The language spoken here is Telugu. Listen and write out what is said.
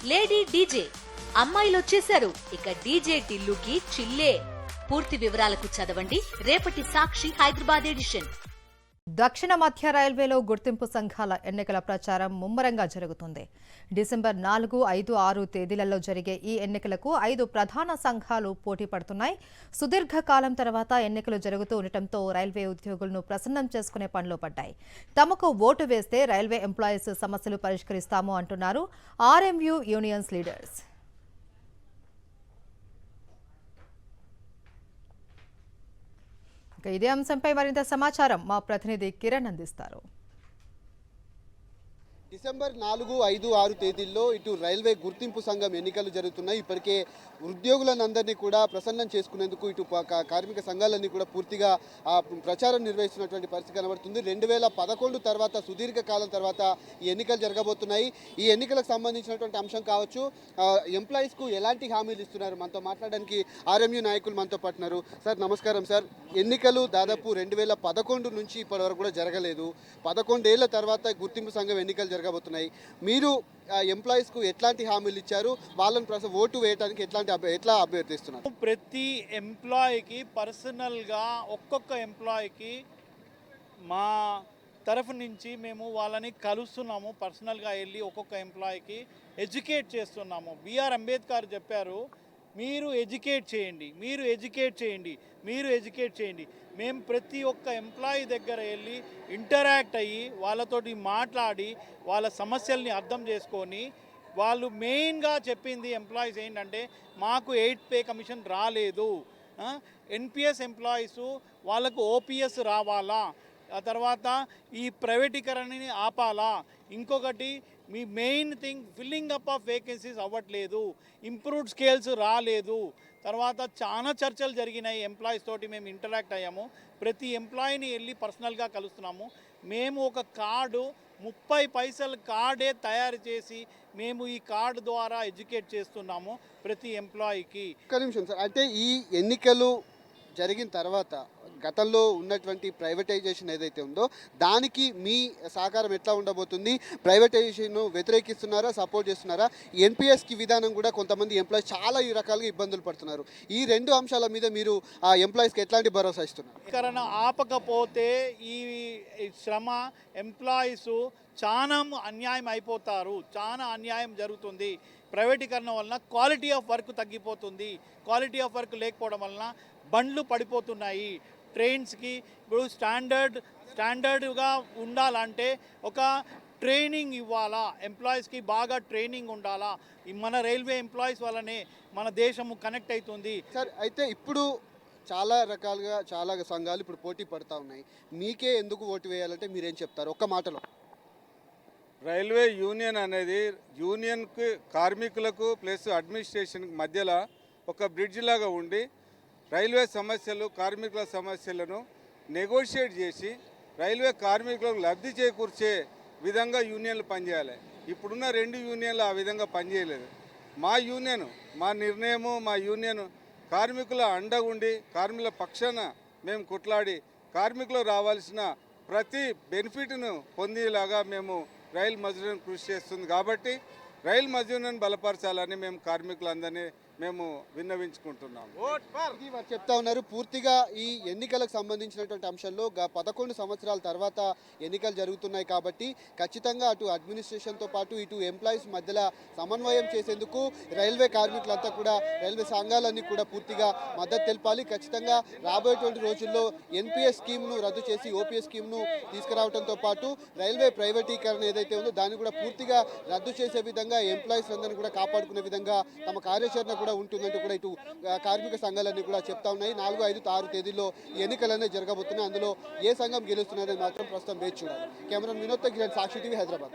లేడీ డీజే అమ్మాయిలు వచ్చేశారు. ఇక డీజే టిల్లుకి చిల్లే. పూర్తి వివరాలకు చదవండి రేపటి సాక్షి హైదరాబాద్ ఎడిషన్. దక్షిణ మధ్య రైల్వేలో గుర్తింపు సంఘాల ఎన్నికల ప్రచారం ముమ్మరంగా జరుగుతుంది. డిసెంబర్ 4, 5, 6 తేదీలలో జరిగే ఈ ఎన్నికలకు 5 ప్రధాన సంఘాలు పోటీ పడుతున్నాయి. సుదీర్ఘకాలం తర్వాత ఎన్నికలు జరుగుతూ ఉండటంతో రైల్వే ఉద్యోగులను ప్రసన్నం చేసుకునే పనిలో పడ్డాయి. తమకు ఓటు వేస్తే రైల్వే ఎంప్లాయీస్ సమస్యలు పరిష్కరిస్తాము అంటున్నారు ఆర్ఎంయు యూనియన్స్ లీడర్స్. ఇదే అంశంపై మరింత సమాచారం మా ప్రతినిధి కిరణ్ అందిస్తారు. డిసెంబర్ 4, 5, 6 తేదీల్లో ఇటు రైల్వే గుర్తింపు సంఘం ఎన్నికలు జరుగుతున్నాయి. ఇప్పటికే ఉద్యోగులందరినీ కూడా ప్రసన్నం చేసుకునేందుకు ఇటు కార్మిక సంఘాలన్నీ కూడా పూర్తిగా ప్రచారం నిర్వహిస్తున్నటువంటి పరిస్థితి కనబడుతుంది. 2011 తర్వాత సుదీర్ఘకాలం తర్వాత ఈ ఎన్నికలు జరగబోతున్నాయి. ఈ ఎన్నికలకు సంబంధించినటువంటి అంశం కావచ్చు, ఎంప్లాయీస్కు ఎలాంటి హామీలు ఇస్తున్నారు, మనతో మాట్లాడడానికి ఆర్ఎంయు నాయకులు మనతో పాటున్నారు. సార్ నమస్కారం సార్. ఎన్నికలు దాదాపు 2011 నుంచి ఇప్పటి వరకు కూడా జరగలేదు. 11 ఏళ్ల తర్వాత గుర్తింపు సంఘం ఎన్నికలు జరగబోతున్నాయి. మీరు ఎంప్లాయీస్కు ఎట్లాంటి హామీలు ఇచ్చారు, వాళ్ళని ఓటు వేయడానికి ఎట్లా అభ్యర్థిస్తున్నారు? ప్రతి ఎంప్లాయీకి పర్సనల్గా ఒక్కొక్క ఎంప్లాయీకి మా తరఫు నుంచి మేము వాళ్ళని కలుస్తున్నాము. పర్సనల్గా వెళ్ళి ఒక్కొక్క ఎంప్లాయీకి ఎడ్యుకేట్ చేస్తున్నాము. బిఆర్ అంబేద్కర్ చెప్పారు, మీరు ఎడ్యుకేట్ చేయండి, మీరు ఎడ్యుకేట్ చేయండి, మీరు ఎడ్యుకేట్ చేయండి. మేము ప్రతి ఒక్క ఎంప్లాయీ దగ్గర వెళ్ళి ఇంటరాక్ట్ అయ్యి వాళ్ళతోటి మాట్లాడి వాళ్ళ సమస్యల్ని అర్థం చేసుకొని, వాళ్ళు మెయిన్గా చెప్పింది ఎంప్లాయీస్ ఏంటంటే మాకు 8 పే కమిషన్ రాలేదు, ఎన్పిఎస్ ఎంప్లాయీసు వాళ్ళకు ఓపీఎస్ రావాలా, ఆ తర్వాత ఈ ప్రైవేటీకరణని ఆపాలా, ఇంకొకటి మీ main thing filling up of vacancies అవ్వట్లేదు, ఇంప్రూవ్డ్ స్కేల్స్ రాలేదు. తర్వాత చాలా చర్చలు జరిగినాయి. ఎంప్లాయీస్ తోటి మేము ఇంటరాక్ట్ అయ్యాము. ప్రతి ఎంప్లాయీని వెళ్ళి పర్సనల్గా కలుస్తున్నాము. మేము ఒక కార్డు 30 పైసల కార్డే తయారు చేసి మేము ఈ కార్డు ద్వారా ఎడ్యుకేట్ చేస్తున్నాము ప్రతి ఎంప్లాయీకి. ఒక్క నిమిషం సార్, అంటే ఈ ఎన్నికలు జరిగిన తర్వాత గతంలో ఉన్నటువంటి ప్రైవేటైజేషన్ ఏదైతే ఉందో దానికి మీ సహకారం ఎట్లా ఉండబోతుంది? ప్రైవేటైజేషన్ వ్యతిరేకిస్తున్నారా, సపోర్ట్ చేస్తున్నారా? ఎన్పిఎస్కి విధానం కూడా కొంతమంది ఎంప్లాయీస్ చాలా ఈ రకాలుగా ఇబ్బందులు పడుతున్నారు. ఈ 2 అంశాల మీద మీరు ఆ ఎంప్లాయీస్కి ఎట్లాంటి భరోసా ఇస్తున్నారు? కరణ ఆపకపోతే ఈ శ్రమ ఎంప్లాయీస్ చాలా అన్యాయం అయిపోతారు, చాలా అన్యాయం జరుగుతుంది. ప్రైవేటీకరణ వలన క్వాలిటీ ఆఫ్ వర్క్ తగ్గిపోతుంది. క్వాలిటీ ఆఫ్ వర్క్ లేకపోవడం వలన బండ్లు పడిపోతున్నాయి. ట్రైన్స్కి ఇప్పుడు స్టాండర్డ్గా ఉండాలంటే ఒక ట్రైనింగ్ ఇవ్వాలా, ఎంప్లాయీస్కి బాగా ట్రైనింగ్ ఉండాలా. మన రైల్వే ఎంప్లాయీస్ వల్లనే మన దేశము కనెక్ట్ అవుతుంది. సార్ అయితే ఇప్పుడు చాలా రకాలుగా చాలా సంఘాలు ఇప్పుడు పోటీ పడుతూ ఉన్నాయి. మీకే ఎందుకు ఓటు వేయాలంటే మీరేం చెప్తారు ఒక్క మాటలో? రైల్వే యూనియన్ అనేది యూనియన్కి కార్మికులకు ప్లస్ అడ్మినిస్ట్రేషన్కి మధ్యలో ఒక బ్రిడ్జ్ లాగా ఉండి రైల్వే సమస్యలు కార్మికుల సమస్యలను నెగోషియేట్ చేసి రైల్వే కార్మికులకు లబ్ధి చేకూర్చే విధంగా యూనియన్లు పనిచేయాలి. ఇప్పుడున్న 2 యూనియన్లు ఆ విధంగా పనిచేయలేదు. మా యూనియన్, మా నిర్ణయము, మా యూనియన్ కార్మికుల అండగుండి కార్మికుల పక్షాన మేము కొట్లాడి కార్మికులు రావాల్సిన ప్రతి బెనిఫిట్ను పొందేలాగా మేము రైల్ మజ్దూర్ కృషి చేస్తుంది. కాబట్టి రైల్ మజ్దూర్ను బలపరచాలని మేము కార్మికులందరినీ మేము విన్నవించుకుంటున్నాము. వారు చెప్తా ఉన్నారు పూర్తిగా ఈ ఎన్నికలకు సంబంధించినటువంటి అంశంలో 11 సంవత్సరాల తర్వాత ఎన్నికలు జరుగుతున్నాయి కాబట్టి ఖచ్చితంగా అటు అడ్మినిస్ట్రేషన్తో పాటు ఇటు ఎంప్లాయీస్ మధ్యలో సమన్వయం చేసేందుకు రైల్వే కార్మికులంతా కూడా రైల్వే సంఘాలన్నీ కూడా పూర్తిగా మద్దతు తెలపాలి. ఖచ్చితంగా రాబోయేటువంటి రోజుల్లో ఎన్పిఎస్ స్కీమ్ను రద్దు చేసి ఓపీఎస్ స్కీమ్ను తీసుకురావడంతో పాటు రైల్వే ప్రైవేటీకరణ ఏదైతే ఉందో దాన్ని కూడా పూర్తిగా రద్దు చేసే విధంగా ఎంప్లాయీస్ అందరినీ కూడా కాపాడుకునే విధంగా తమ కార్యాచరణ కూడా ఉంటుందంటూ కూడా ఇటు కార్మిక సంఘాలన్నీ కూడా చెప్తా ఉన్నాయి. 4, 5, 6 తేదీల్లో ఎన్నికలనే జరగబోతున్నాయి. అందులో ఏ సంఘం గెలుస్తున్నది మాత్రం ప్రస్తుతం వేచి చూడాలి. కెమెరా వినోద్ కిరణ్, సాక్షి టీవీ, హైదరాబాద్.